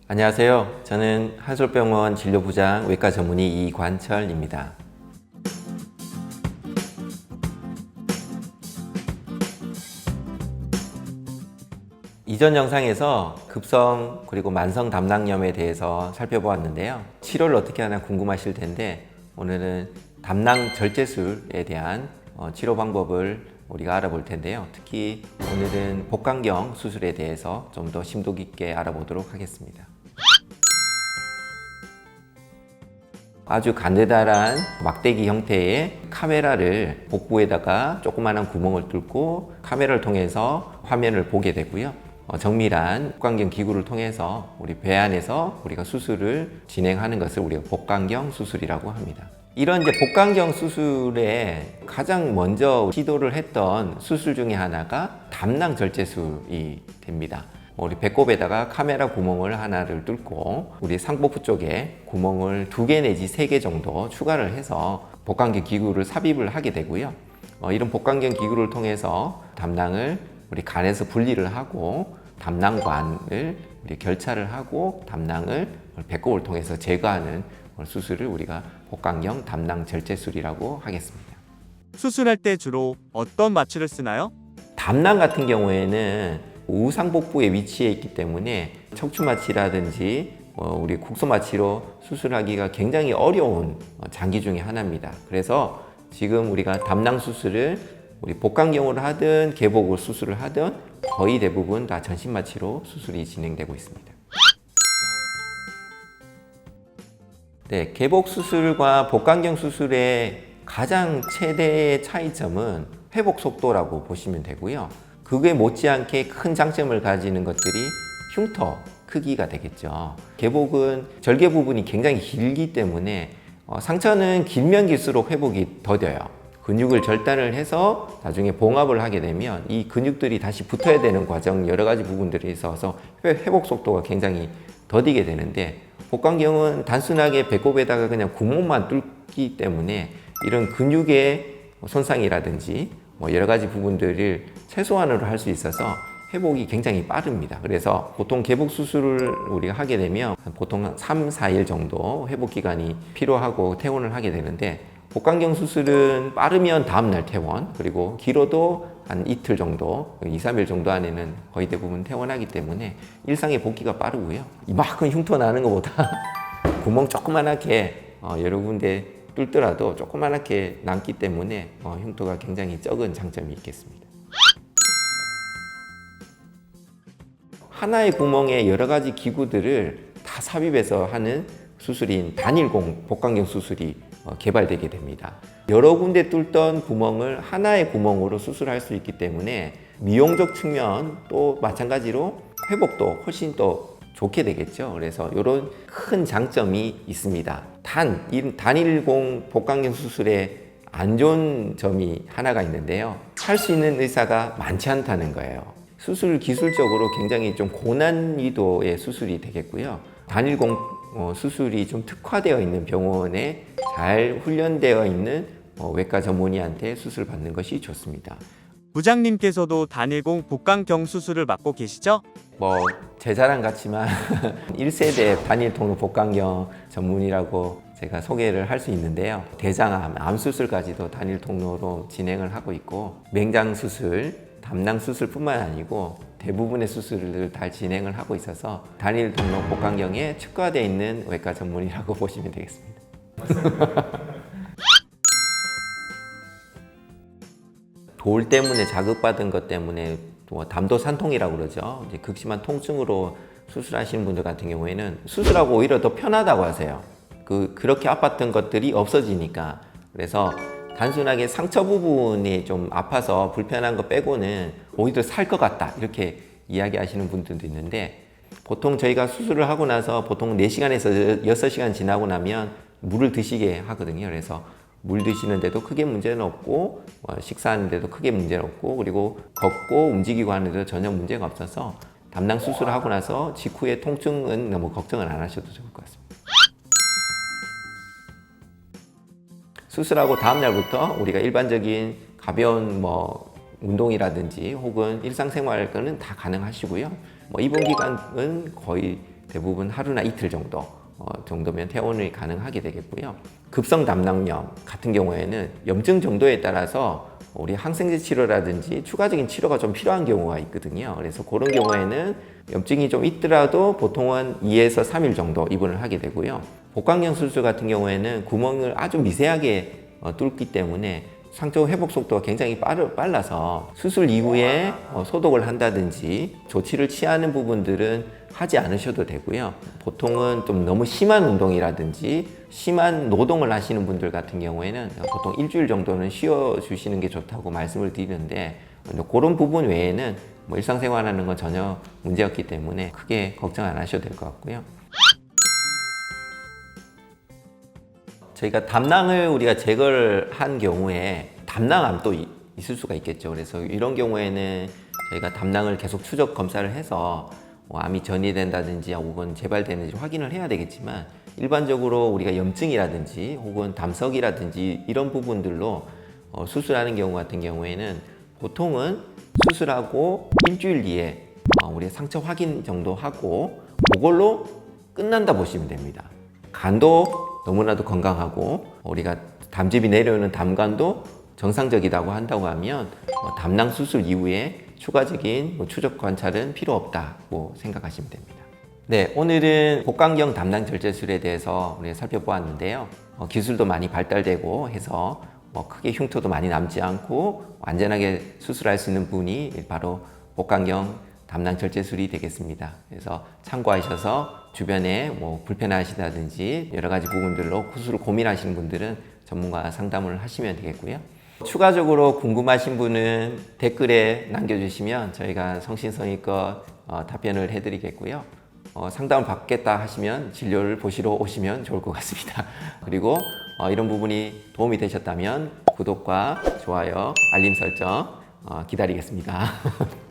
안녕하세요. 저는 한솔병원 진료부장 외과 전문의 이관철입니다. 이전 영상에서 급성 그리고 만성 담낭염에 대해서 살펴보았는데요. 치료를 어떻게 하나 궁금하실 텐데 오늘은 담낭 절제술에 대한 치료 방법을 우리가 알아볼 텐데요. 특히 오늘은 복강경 수술에 대해서 좀 더 심도 깊게 알아보도록 하겠습니다. 아주 가느다란 막대기 형태의 카메라를 복부에다가 조그마한 구멍을 뚫고 카메라를 통해서 화면을 보게 되고요. 정밀한 복강경 기구를 통해서 우리 배 안에서 우리가 수술을 진행하는 것을 우리가 복강경 수술이라고 합니다. 이런 이제 복강경 수술에 가장 먼저 시도를 했던 수술 중에 하나가 담낭 절제술이 됩니다. 우리 배꼽에다가 카메라 구멍을 하나를 뚫고 우리 상복부 쪽에 구멍을 2개 내지 3개 정도 추가를 해서 복강경 기구를 삽입을 하게 되고요. 이런 복강경 기구를 통해서 담낭을 우리 간에서 분리를 하고 담낭관을 우리 결차를 하고 담낭을 배꼽을 통해서 제거하는 수술을 우리가 복강경 담낭 절제술이라고 하겠습니다. 수술할 때 주로 어떤 마취를 쓰나요? 담낭 같은 경우에는 우상복부에 위치해 있기 때문에 척추마취라든지 우리 국소마취로 수술하기가 굉장히 어려운 장기 중에 하나입니다. 그래서 지금 우리가 담낭 수술을 우리 복강경으로 하든 개복 수술을 하든 거의 대부분 다 전신마취로 수술이 진행되고 있습니다. 네, 개복 수술과 복강경 수술의 가장 최대의 차이점은 회복 속도라고 보시면 되고요. 그게 못지않게 큰 장점을 가지는 것들이 흉터 크기가 되겠죠. 개복은 절개 부분이 굉장히 길기 때문에 상처는 길면 길수록 회복이 더뎌요. 근육을 절단을 해서 나중에 봉합을 하게 되면 이 근육들이 다시 붙어야 되는 과정 여러 가지 부분들이 있어서 회복 속도가 굉장히 더디게 되는데 복강경은 단순하게 배꼽에다가 그냥 구멍만 뚫기 때문에 이런 근육의 손상이라든지 여러 가지 부분들을 최소한으로 할 수 있어서 회복이 굉장히 빠릅니다. 그래서 보통 개복 수술을 우리가 하게 되면 보통 3, 4일 정도 회복 기간이 필요하고 퇴원을 하게 되는데 복강경 수술은 빠르면 다음날 퇴원, 그리고 길어도 한 이틀 정도, 2, 3일 정도 안에는 거의 대부분 퇴원하기 때문에 일상의 복귀가 빠르고요. 이만큼 흉터 나는 것보다 구멍 조그만하게 여러 군데 뚫더라도 조그만하게 남기 때문에 흉터가 굉장히 적은 장점이 있겠습니다. 하나의 구멍에 여러 가지 기구들을 다 삽입해서 하는 수술인 단일공 복강경 수술이 개발되게 됩니다. 여러 군데 뚫던 구멍을 하나의 구멍으로 수술할 수 있기 때문에 미용적 측면 또 마찬가지로 회복도 훨씬 더 좋게 되겠죠. 그래서 이런 큰 장점이 있습니다. 단일공 복강경 수술의 안 좋은 점이 하나가 있는데요. 할 수 있는 의사가 많지 않다는 거예요. 수술 기술적으로 굉장히 좀 고난이도의 수술이 되겠고요. 단일공 수술이 좀 특화되어 있는 병원에 잘 훈련되어 있는 외과 전문의한테 수술 받는 것이 좋습니다. 부장님께서도 단일공 복강경 수술을 맡고 계시죠? 제 자랑 같지만 1세대 단일 통로 복강경 전문의라고 제가 소개를 할 수 있는데요. 대장암, 암 수술까지도 단일 통로로 진행을 하고 있고 맹장 수술, 담낭 수술뿐만 아니고 대부분의 수술을 다 진행을 하고 있어서 단일 통로 복강경에 특화되어 있는 외과 전문의라고 보시면 되겠습니다. 돌 때문에 자극받은 것 때문에 담도산통이라고 그러죠. 이제 극심한 통증으로 수술하시는 분들 같은 경우에는 수술하고 오히려 더 편하다고 하세요. 그렇게 아팠던 것들이 없어지니까. 그래서 단순하게 상처 부분이 좀 아파서 불편한 거 빼고는 오히려 살 것 같다 이렇게 이야기하시는 분들도 있는데 보통 저희가 수술을 하고 나서 보통 4시간에서 6시간 지나고 나면 물을 드시게 하거든요. 그래서 물 드시는데도 크게 문제는 없고 식사하는데도 크게 문제는 없고 그리고 걷고 움직이고 하는데도 전혀 문제가 없어서 담낭 수술을 하고 나서 직후에 통증은 너무 걱정을 안 하셔도 좋을 것 같습니다. 수술하고 다음 날부터 우리가 일반적인 가벼운 운동이라든지 혹은 일상생활 거는 다 가능하시고요. 입원 기간은 거의 대부분 하루나 이틀 정도면 퇴원이 가능하게 되겠고요. 급성 담낭염 같은 경우에는 염증 정도에 따라서 우리 항생제 치료라든지 추가적인 치료가 좀 필요한 경우가 있거든요. 그래서 그런 경우에는 염증이 좀 있더라도 보통은 2에서 3일 정도 입원을 하게 되고요. 복강경 수술 같은 경우에는 구멍을 아주 미세하게 뚫기 때문에 상처 회복 속도가 굉장히 빨라서 수술 이후에 소독을 한다든지 조치를 취하는 부분들은 하지 않으셔도 되고요. 보통은 좀 너무 심한 운동이라든지 심한 노동을 하시는 분들 같은 경우에는 보통 일주일 정도는 쉬어주시는 게 좋다고 말씀을 드리는데 그런 부분 외에는 뭐 일상생활하는 건 전혀 문제 없기 때문에 크게 걱정 안 하셔도 될 것 같고요. 저희가 담낭을 우리가 제거를 한 경우에 담낭암 또 있을 수가 있겠죠. 그래서 이런 경우에는 저희가 담낭을 계속 추적 검사를 해서 뭐 암이 전이된다든지 혹은 재발되는지 확인을 해야 되겠지만 일반적으로 우리가 염증이라든지 혹은 담석이라든지 이런 부분들로 수술하는 경우 같은 경우에는 보통은 수술하고 일주일 뒤에 우리 상처 확인 정도 하고 그걸로 끝난다 보시면 됩니다. 간도 너무나도 건강하고 우리가 담즙이 내려오는 담관도 정상적이라고 한다고 하면 담낭 수술 이후에 추가적인 추적 관찰은 필요 없다고 생각하시면 됩니다. 네, 오늘은 복강경 담낭 절제술에 대해서 우리가 살펴보았는데요. 기술도 많이 발달되고 해서 크게 흉터도 많이 남지 않고 안전하게 수술할 수 있는 부분이 바로 복강경 담낭 절제술이 되겠습니다. 그래서 참고하셔서 주변에 불편하시다든지 여러 가지 부분들로 수술을 고민하시는 분들은 전문가 상담을 하시면 되겠고요. 추가적으로 궁금하신 분은 댓글에 남겨주시면 저희가 성심성의껏 답변을 해드리겠고요. 상담을 받겠다 하시면 진료를 보시러 오시면 좋을 것 같습니다. 그리고 이런 부분이 도움이 되셨다면 구독과 좋아요, 알림 설정 기다리겠습니다.